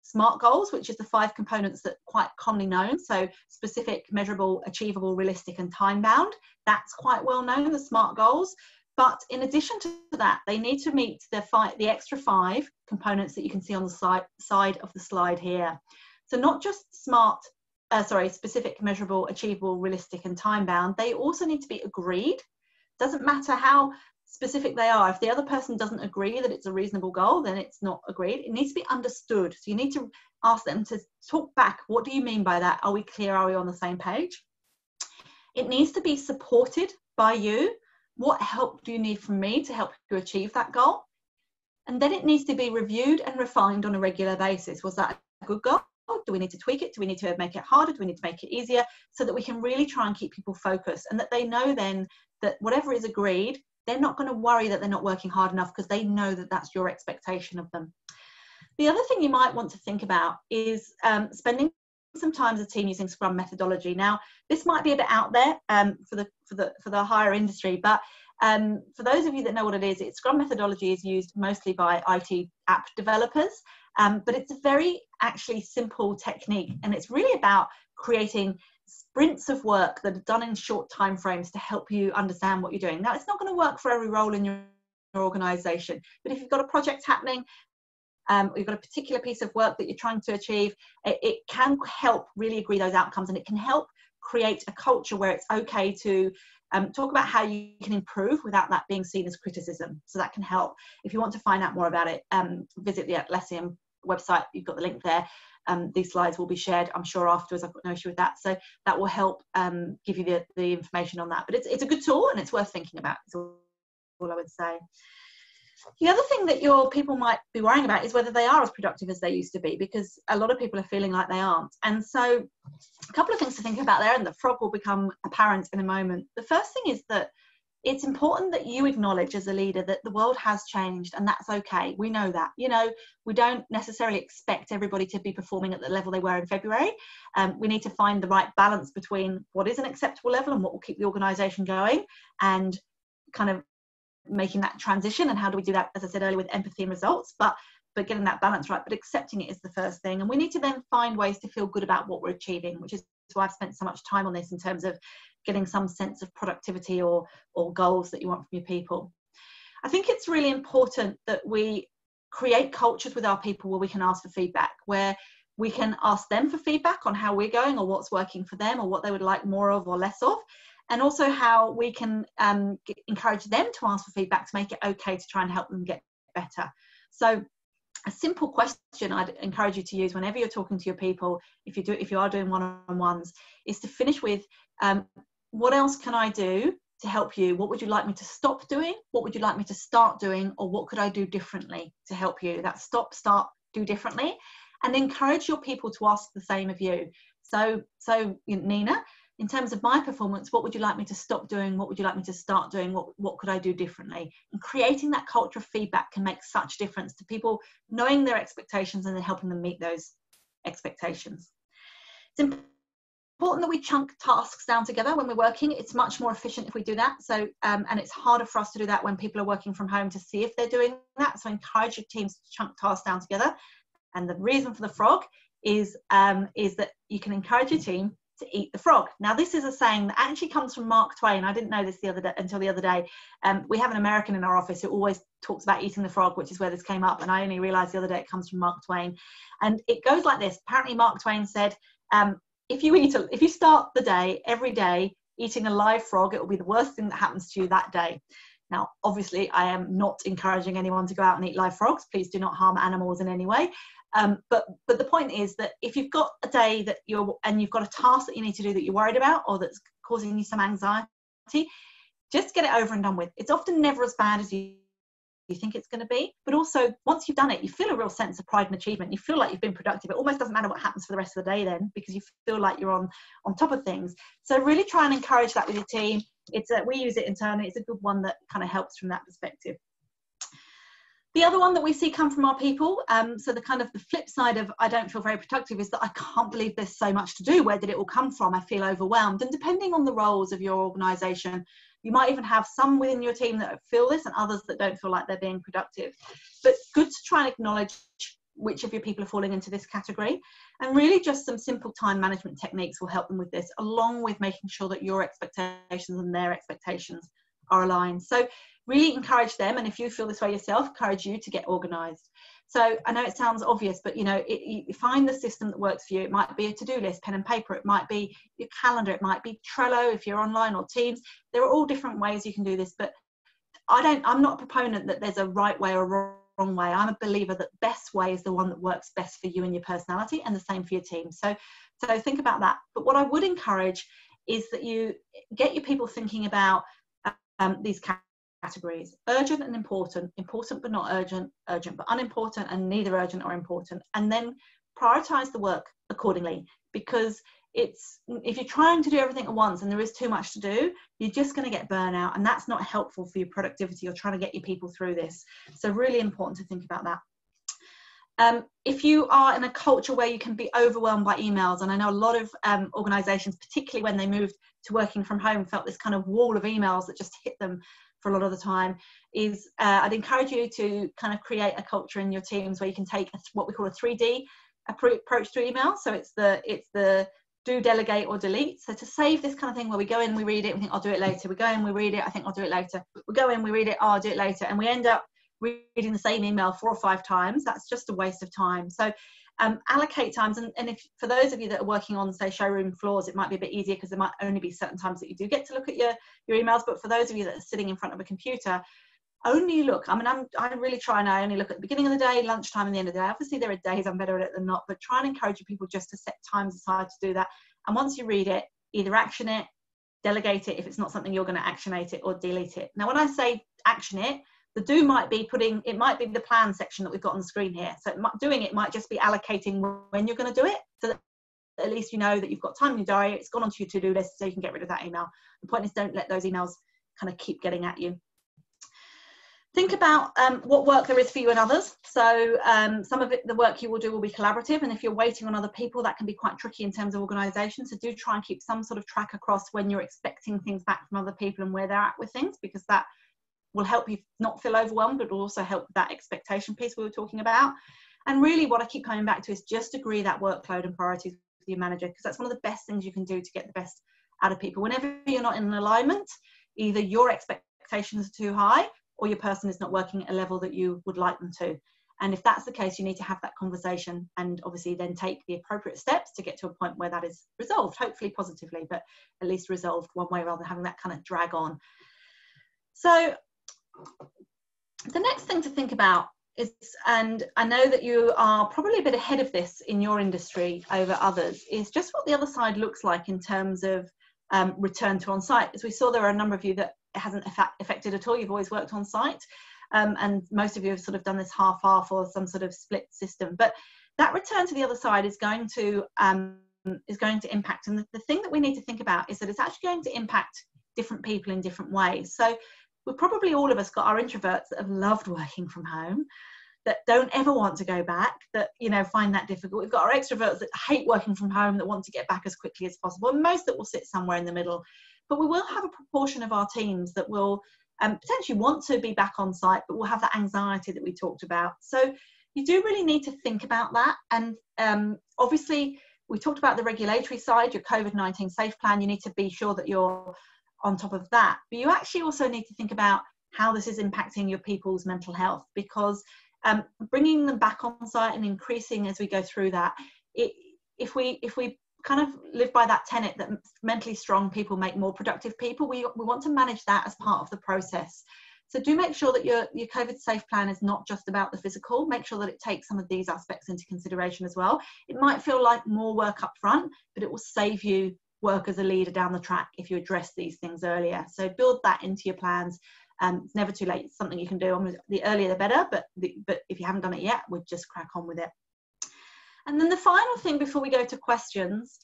SMART goals, which is the 5 components that are quite commonly known. So specific, measurable, achievable, realistic, and time bound. That's quite well known, the SMART goals. But in addition to that, they need to meet the extra 5 components that you can see on the side of the slide here. So not just specific, measurable, achievable, realistic, and time bound. They also need to be agreed. Doesn't matter how specific they are. If the other person doesn't agree that it's a reasonable goal, then it's not agreed. It needs to be understood. So you need to ask them to talk back. What do you mean by that? Are we clear? Are we on the same page? It needs to be supported by you. What help do you need from me to help you achieve that goal? And then it needs to be reviewed and refined on a regular basis. Was that a good goal? Do we need to tweak it? Do we need to make it harder? Do we need to make it easier? So that we can really try and keep people focused, and that they know then that whatever is agreed, they're not going to worry that they're not working hard enough, because they know that that's your expectation of them. The other thing you might want to think about is spending some time as a team using Scrum methodology. Now, this might be a bit out there for the higher industry, but for those of you that know what it is, Scrum methodology is used mostly by IT app developers, but it's a very actually simple technique, and it's really about creating sprints of work that are done in short time frames to help you understand what you're doing. Now, it's not going to work for every role in your organization, but if you've got a project happening, or you've got a particular piece of work that you're trying to achieve, it can help really agree those outcomes, and it can help create a culture where it's okay to talk about how you can improve without that being seen as criticism. So that can help. If you want to find out more about it, visit the Atlassian website. You've got the link there. These slides will be shared, I'm sure, afterwards. I've got no issue with that. So that will help give you the information on that. But it's a good tool, and it's worth thinking about, is all I would say. The other thing that your people might be worrying about is whether they are as productive as they used to be, because a lot of people are feeling like they aren't. And so a couple of things to think about there, and the frog will become apparent in a moment. The first thing is that it's important that you acknowledge as a leader that the world has changed, and that's okay. We know that. We don't necessarily expect everybody to be performing at the level they were in February. We need to find the right balance between what is an acceptable level and what will keep the organisation going, and kind of making that transition. And how do we do that, as I said earlier, with empathy and results, but getting that balance right, but accepting it is the first thing. And we need to then find ways to feel good about what we're achieving, which is why I've spent so much time on this, in terms of getting some sense of productivity or goals that you want from your people. I think it's really important that we create cultures with our people where we can ask for feedback, where we can ask them for feedback on how we're going, or what's working for them, or what they would like more of or less of. And also how we can encourage them to ask for feedback to make it okay to try and help them get better. So a simple question I'd encourage you to use whenever you're talking to your people, if you are doing one-on-ones, is to finish with, what else can I do to help you? What would you like me to stop doing? What would you like me to start doing? Or what could I do differently to help you? That's stop, start, do differently. And encourage your people to ask the same of you. So Nina, in terms of my performance, what would you like me to stop doing? What would you like me to start doing? What could I do differently? And creating that culture of feedback can make such difference to people knowing their expectations and then helping them meet those expectations. It's important that we chunk tasks down together when we're working. It's much more efficient if we do that. So, and it's harder for us to do that when people are working from home, to see if they're doing that. So encourage your teams to chunk tasks down together. And the reason for the frog is that you can encourage your team to eat the frog. Now, this is a saying that actually comes from Mark Twain. I didn't know this until the other day. We have an American in our office who always talks about eating the frog, which is where this came up. And I only realized the other day it comes from Mark Twain. And it goes like this. Apparently, Mark Twain said, if you start the day every day eating a live frog, it will be the worst thing that happens to you that day. Now, obviously, I am not encouraging anyone to go out and eat live frogs. Please do not harm animals in any way. But the point is that if you've got a day that you've got a task that you need to do that you're worried about, or that's causing you some anxiety, just get it over and done with. It's often never as bad as you think it's going to be, but also once you've done it, you feel a real sense of pride and achievement. You feel like you've been productive. It almost doesn't matter what happens for the rest of the day then, because you feel like you're on top of things. So really try and encourage that with your team. We use it internally. It's a good one that kind of helps from that perspective. The other one that we see come from our people, so the flip side of I don't feel very productive is that I can't believe there's so much to do. Where did it all come from? I feel overwhelmed. And depending on the roles of your organisation, you might even have some within your team that feel this and others that don't feel like they're being productive. But good to try and acknowledge which of your people are falling into this category. And really just some simple time management techniques will help them with this, along with making sure that your expectations and their expectations are aligned. So really encourage them, and if you feel this way yourself, encourage you to get organised. So I know it sounds obvious, but you find the system that works for you. It might be a to-do list, pen and paper. It might be your calendar. It might be Trello if you're online, or Teams. There are all different ways you can do this, but I'm not a proponent that there's a right way or a wrong way. I'm a believer that best way is the one that works best for you and your personality, and the same for your team. So think about that. But what I would encourage is that you get your people thinking about these categories: urgent and important, important but not urgent, urgent but unimportant, and neither urgent or important. And then prioritize the work accordingly, because if you're trying to do everything at once and there is too much to do, you're just going to get burnout, and that's not helpful for your productivity or trying to get your people through this. So really important to think about that. If you are in a culture where you can be overwhelmed by emails, and I know a lot of organizations, particularly when they moved to working from home, felt this kind of wall of emails that just hit them for a lot of the time, I'd encourage you to kind of create a culture in your teams where you can take what we call a 3D approach to email. So it's the do, delegate, or delete. So to save this kind of thing where we go in, we read it, we think I'll do it later. We go in, we read it, I think I'll do it later. We go in, we read it, oh, I'll do it later. And we end up reading the same email 4 or 5 times. That's just a waste of time. So allocate times. And if for those of you that are working on, say, showroom floors, it might be a bit easier because there might only be certain times that you do get to look at your emails. But for those of you that are sitting in front of a computer, only look. I mean, I really try, and I only look at the beginning of the day, lunchtime, and the end of the day. Obviously, there are days I'm better at it than not, but try and encourage people just to set times aside to do that. And once you read it, either action it, delegate it if it's not something you're going to actionate it, or delete it. Now, when I say action it, the do might be it might be the plan section that we've got on the screen here. So doing it might just be allocating when you're going to do it, so that at least you know that you've got time in your diary, it's gone onto your to-do list, so you can get rid of that email. The point is, don't let those emails kind of keep getting at you. Think about what work there is for you and others. So some of the work you will do will be collaborative, and if you're waiting on other people, that can be quite tricky in terms of organisation. So do try and keep some sort of track across when you're expecting things back from other people and where they're at with things, because that will help you not feel overwhelmed, but will also help that expectation piece we were talking about. And really what I keep coming back to is just agree that workload and priorities with your manager, because that's one of the best things you can do to get the best out of people. Whenever you're not in an alignment, either your expectations are too high or your person is not working at a level that you would like them to. And if that's the case, you need to have that conversation and obviously then take the appropriate steps to get to a point where that is resolved, hopefully positively, but at least resolved one way rather than having that kind of drag on. So the next thing to think about is, and I know that you are probably a bit ahead of this in your industry over others, is just what the other side looks like in terms of return to on-site. As we saw, there are a number of you that it hasn't affected at all. You've always worked on site, and most of you have sort of done this half-half or some sort of split system. But that return to the other side is going to impact. And the thing that we need to think about is that it's actually going to impact different people in different ways. So we've probably all of us got our introverts that have loved working from home, that don't ever want to go back, that, you know, find that difficult. We've got our extroverts that hate working from home, that want to get back as quickly as possible, and most that will sit somewhere in the middle. But we will have a proportion of our teams that will potentially want to be back on site, but will have that anxiety that we talked about. So you do really need to think about that. And obviously We talked about the regulatory side, your COVID-19 safe plan. You need to be sure that you're on top of that. But you actually also need to think about how this is impacting your people's mental health, because bringing them back on site and increasing as we go through that, if we kind of live by that tenet that mentally strong people make more productive people, we want to manage that as part of the process. So do make sure that your COVID safe plan is not just about the physical. Make sure that it takes some of these aspects into consideration as well. It might feel like more work up front, but it will save you work as a leader down the track if you address these things earlier. So build that into your plans. It's never too late. It's something you can do. The earlier the better, but if you haven't done it yet, we'd just crack on with it. And then the final thing before we go to questions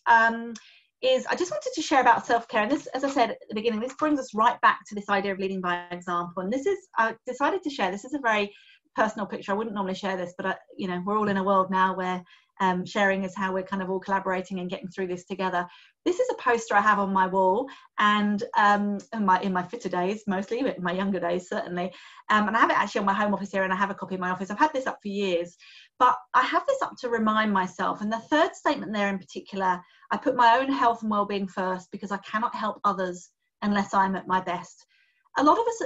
is I just wanted to share about self-care. And this, as I said at the beginning, this brings us right back to this idea of leading by example. And this is, I decided to share, this is a very personal picture. I wouldn't normally share this, but we're all in a world now where sharing is how we're kind of all collaborating and getting through this together. This is a poster I have on my wall, and in my fitter days mostly, but in my younger days certainly. And I have it actually on my home office here, and I have a copy in my office. I've had this up for years, but I have this up to remind myself. And the third statement there in particular, I put my own health and well-being first because I cannot help others unless I'm at my best. A lot of us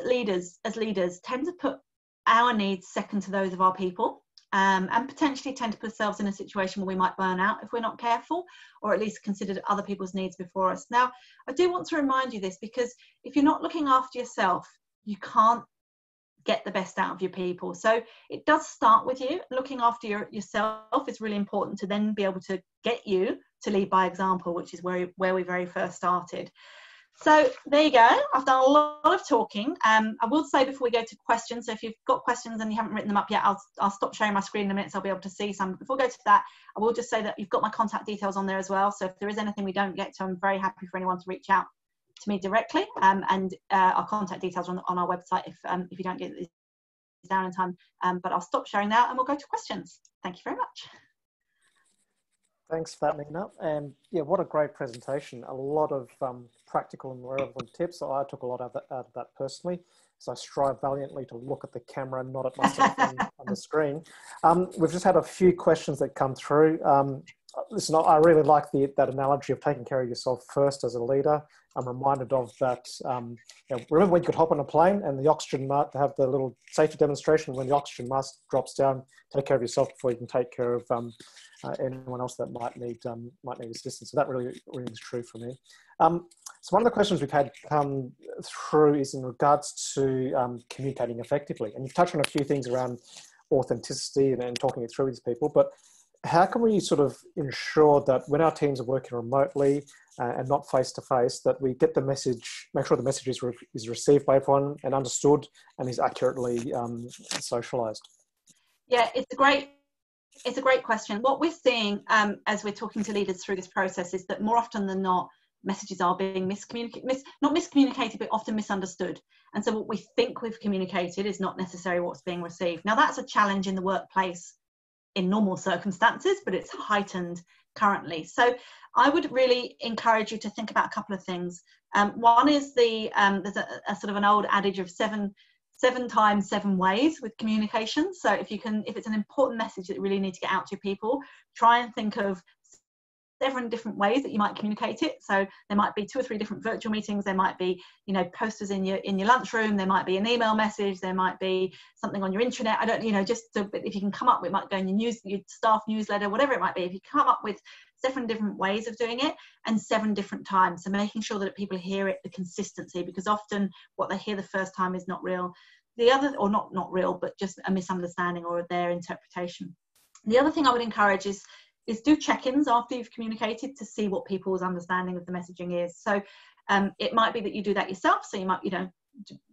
as leaders tend to put our needs second to those of our people. And potentially tend to put ourselves in a situation where we might burn out if we're not careful, or at least consider other people's needs before us. Now, I do want to remind you this, because if you're not looking after yourself, you can't get the best out of your people. So it does start with you. Looking after yourself is really important to then be able to get you to lead by example, which is where we very first started. So there you go. I've done a lot of talking. I will say before we go to questions, so if you've got questions and you haven't written them up yet, I'll stop sharing my screen in a minute so I'll be able to see some. Before we go to that, I will just say that you've got my contact details on there as well. So if there is anything we don't get to, I'm very happy for anyone to reach out to me directly. And our contact details are on our website if you don't get these down in time. But I'll stop sharing now and we'll go to questions. Thank you very much. Thanks for that, Nina. And yeah, what a great presentation. A lot of practical and relevant tips. So I took a lot out of that personally. So I strive valiantly to look at the camera, not at myself on the screen. We've just had a few questions that come through. Listen, I really like that analogy of taking care of yourself first as a leader. I'm reminded of that. Remember when you could hop on a plane and the oxygen mask, to have the little safety demonstration when the oxygen mask drops down, take care of yourself before you can take care of anyone else that might need assistance. So that really is true for me. So one of the questions we've had come through is in regards to communicating effectively. And you've touched on a few things around authenticity and talking it through with people, but how can we sort of ensure that when our teams are working remotely and not face-to-face, that we get the message, make sure the message is received by everyone and understood and is accurately socialised? Yeah, it's a great question. What we're seeing as we're talking to leaders through this process is that more often than not, messages are being not miscommunicated, but often misunderstood. And so what we think we've communicated is not necessarily what's being received. Now that's a challenge in the workplace in normal circumstances, but it's heightened currently. So I would really encourage you to think about a couple of things. One is there's a sort of an old adage of seven times 7 ways with communication. So if it's an important message that you really need to get out to people, try and think of 7 different ways that you might communicate it. So there might be 2 or 3 different virtual meetings. There might be, posters in your lunchroom. There might be an email message. There might be something on your intranet. I don't, if you can come up with, it might go in your staff newsletter, whatever it might be. If you come up with 7 different ways of doing it and 7 different times. So making sure that people hear it, the consistency, because often what they hear the first time is not real. The other, or not real, but just a misunderstanding or their interpretation. The other thing I would encourage is do check-ins after you've communicated to see what people's understanding of the messaging is. So it might be that you do that yourself. So you might,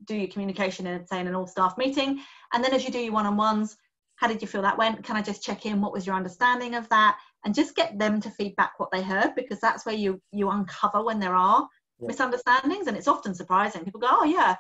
do your communication in, say, in an all-staff meeting. And then as you do your one-on-ones, how did you feel that went? Can I just check in? What was your understanding of that? And just get them to feedback what they heard, because that's where you uncover when there are misunderstandings. And it's often surprising. People go, oh yeah,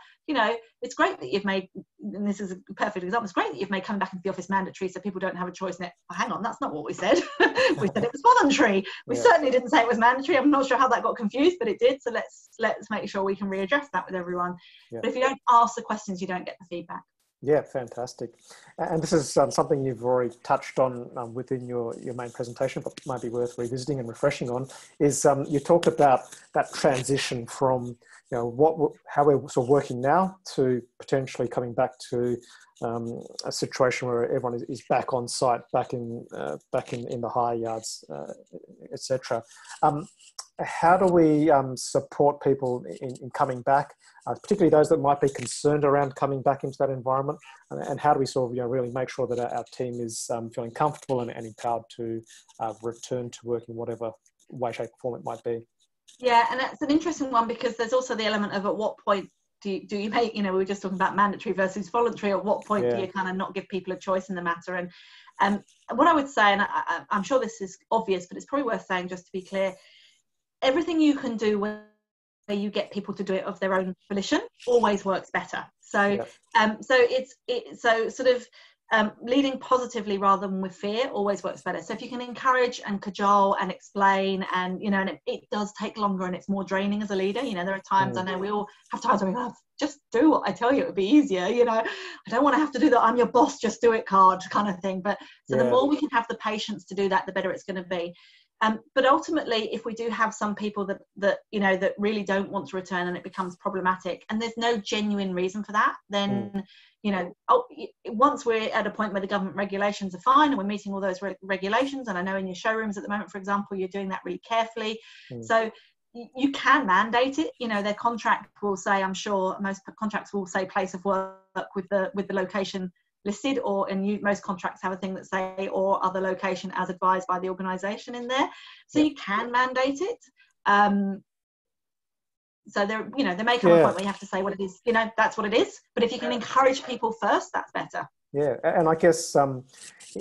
it's great that you've made, and this is a perfect example, it's great that you've made coming back into the office mandatory so people don't have a choice in it. Oh, hang on, that's not what we said. We said it was voluntary. We certainly didn't say it was mandatory. I'm not sure how that got confused, but it did. So let's make sure we can readdress that with everyone. But if you don't ask the questions, you don't get the feedback. Yeah, fantastic. And this is something you've already touched on within your main presentation, but might be worth revisiting and refreshing on, is you talked about that transition from, how we're sort of working now to potentially coming back to a situation where everyone is back on site, back in the hire yards, etc. How do we support people in coming back, particularly those that might be concerned around coming back into that environment? And how do we sort of really make sure that our team is feeling comfortable and empowered to return to work in whatever way, shape, or form it might be? Yeah, and that's an interesting one, because there's also the element of at what point do you make, we were just talking about mandatory versus voluntary, at what point do you kind of not give people a choice in the matter? And what I would say, and I'm sure this is obvious, but it's probably worth saying just to be clear, everything you can do where you get people to do it of their own volition always works better. So so sort of leading positively rather than with fear always works better. So if you can encourage and cajole and explain, and and it does take longer and it's more draining as a leader. There are times, I know we all have times where we go, just do what I tell you, it would be easier. I don't want to have to do that, I'm your boss, just do it card kind of thing. But so the more we can have the patience to do that, the better it's going to be. But ultimately, if we do have some people that really don't want to return and it becomes problematic, and there's no genuine reason for that, then once we're at a point where the government regulations are fine and we're meeting all those regulations, and I know in your showrooms at the moment, for example, you're doing that really carefully. So you can mandate it. Their contract will say, I'm sure most contracts will say place of work with the location listed, or most contracts have a thing that say or other location as advised by the organisation in there. So you can mandate it. So there may come a point where you have to say what it is, that's what it is. But if you can encourage people first, that's better. Yeah, and I guess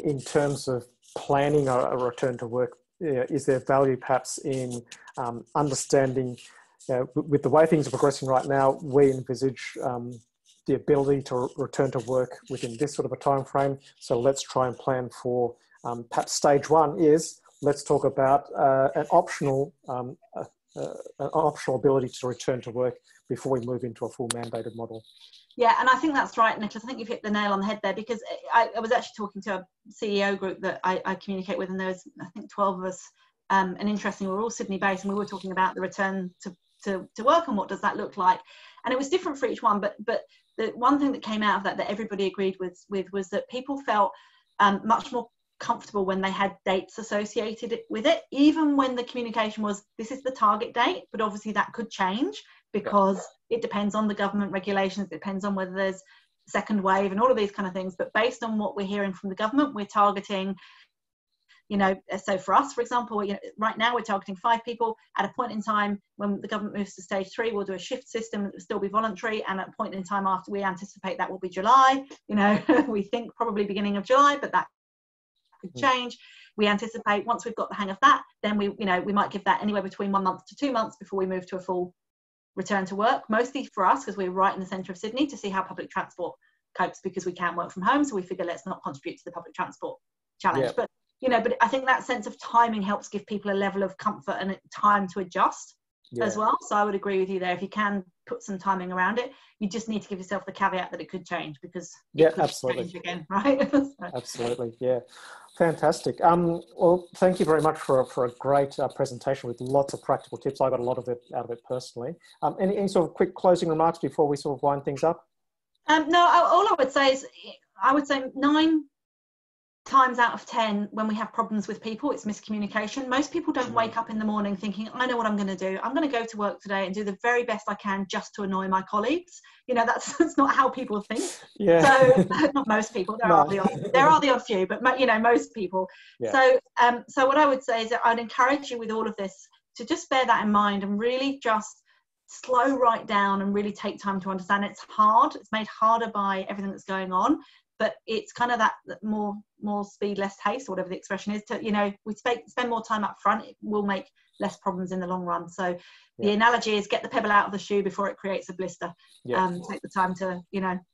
in terms of planning a return to work, is there value perhaps in understanding, with the way things are progressing right now, we envisage the ability to return to work within this sort of a time frame. So let's try and plan for perhaps stage one is, let's talk about an optional ability to return to work before we move into a full mandated model. Yeah, and I think that's right, Nicholas. I think you've hit the nail on the head there, because I was actually talking to a CEO group that I communicate with, and there was, I think, 12 of us. And interestingly, we're all Sydney based, and we were talking about the return to work and what does that look like. And it was different for each one, but the one thing that came out of that everybody agreed with was that people felt much more comfortable when they had dates associated with it, even when the communication was, this is the target date, but obviously that could change because it depends on the government regulations, it depends on whether there's second wave and all of these kind of things. But based on what we're hearing from the government, we're targeting, so for us, for example, right now we're targeting 5 people. At a point in time when the government moves to stage 3, we'll do a shift system that will still be voluntary, and at a point in time after, we anticipate that will be July. We think probably beginning of July, but that could change. We anticipate once we've got the hang of that, then we might give that anywhere between 1 month to 2 months before we move to a full return to work, mostly for us because we're right in the centre of Sydney, to see how public transport copes, because we can't work from home, so we figure let's not contribute to the public transport challenge. But I think that sense of timing helps give people a level of comfort and time to adjust as well. So I would agree with you there. If you can put some timing around it, you just need to give yourself the caveat that it could change, because it could change again, right? Absolutely, yeah. Fantastic. Well, thank you very much for a great presentation with lots of practical tips. I got a lot of it out of it personally. Any sort of quick closing remarks before we sort of wind things up? No, all I would say is, I would say 9 times out of 10 when we have problems with people, it's miscommunication. Most people don't wake up in the morning thinking, I know what I'm going to do. I'm going to go to work today and do the very best I can just to annoy my colleagues. That's not how people think. So not most people, there are the odd few, but most people. So what I would say is that I'd encourage you with all of this to just bear that in mind and really just slow right down and really take time to understand. It's hard. It's made harder by everything that's going on. But it's kind of that more speed, less haste, or whatever the expression is. We spend more time up front, it will make less problems in the long run. So the analogy is, get the pebble out of the shoe before it creates a blister. Take the time to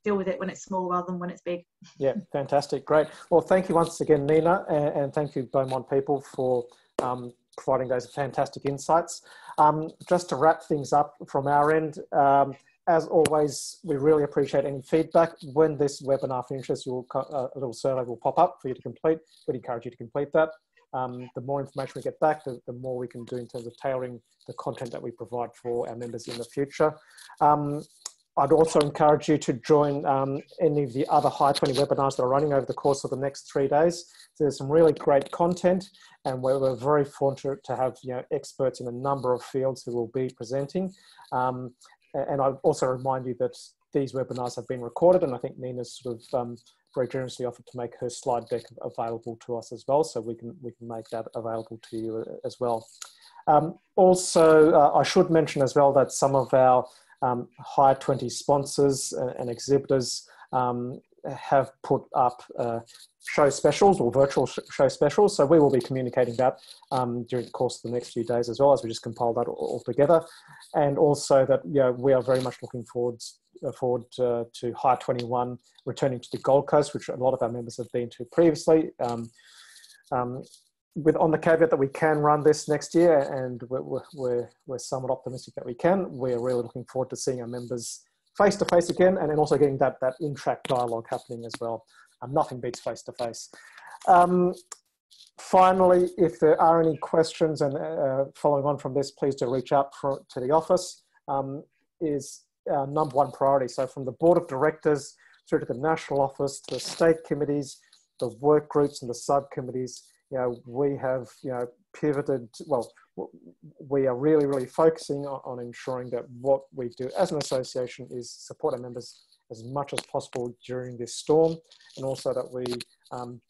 deal with it when it's small rather than when it's big. Yeah, fantastic, great. Well, thank you once again, Nina, and thank you, Beaumont people, for providing those fantastic insights. Just to wrap things up from our end, as always, we really appreciate any feedback. When this webinar finishes, a little survey will pop up for you to complete. We'd encourage you to complete that. The more information we get back, the more we can do in terms of tailoring the content that we provide for our members in the future. I'd also encourage you to join any of the other High 20 webinars that are running over the course of the next 3 days. So there's some really great content, and we're very fortunate to have experts in a number of fields who will be presenting. And I'd also remind you that these webinars have been recorded, and I think Nina's sort of very generously offered to make her slide deck available to us as well, so we can make that available to you as well. Also, I should mention as well that some of our High 20 sponsors and exhibitors have put up show specials or virtual show specials. So we will be communicating that during the course of the next few days as well, as we just compile that all together. And also that we are very much looking forward to High 21 returning to the Gold Coast, which a lot of our members have been to previously. On the caveat that we can run this next year, and we're somewhat optimistic that we can. We're really looking forward to seeing our members face to face again, and then also getting that in-track dialogue happening as well. Nothing beats face to face. Finally, if there are any questions and following on from this, please do reach out to the office. Is our number one priority. So from the board of directors through to the national office, to the state committees, the work groups and the subcommittees, we have pivoted. Well, we are really focusing on ensuring that what we do as an association is support our members as much as possible during this storm, and also that we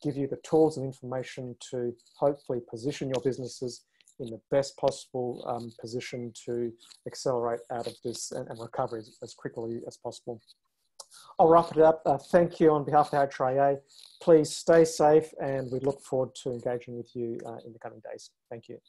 give you the tools and information to hopefully position your businesses in the best possible position to accelerate out of this and recover as quickly as possible. I'll wrap it up. Thank you on behalf of the HRIA. Please stay safe, and we look forward to engaging with you in the coming days. Thank you.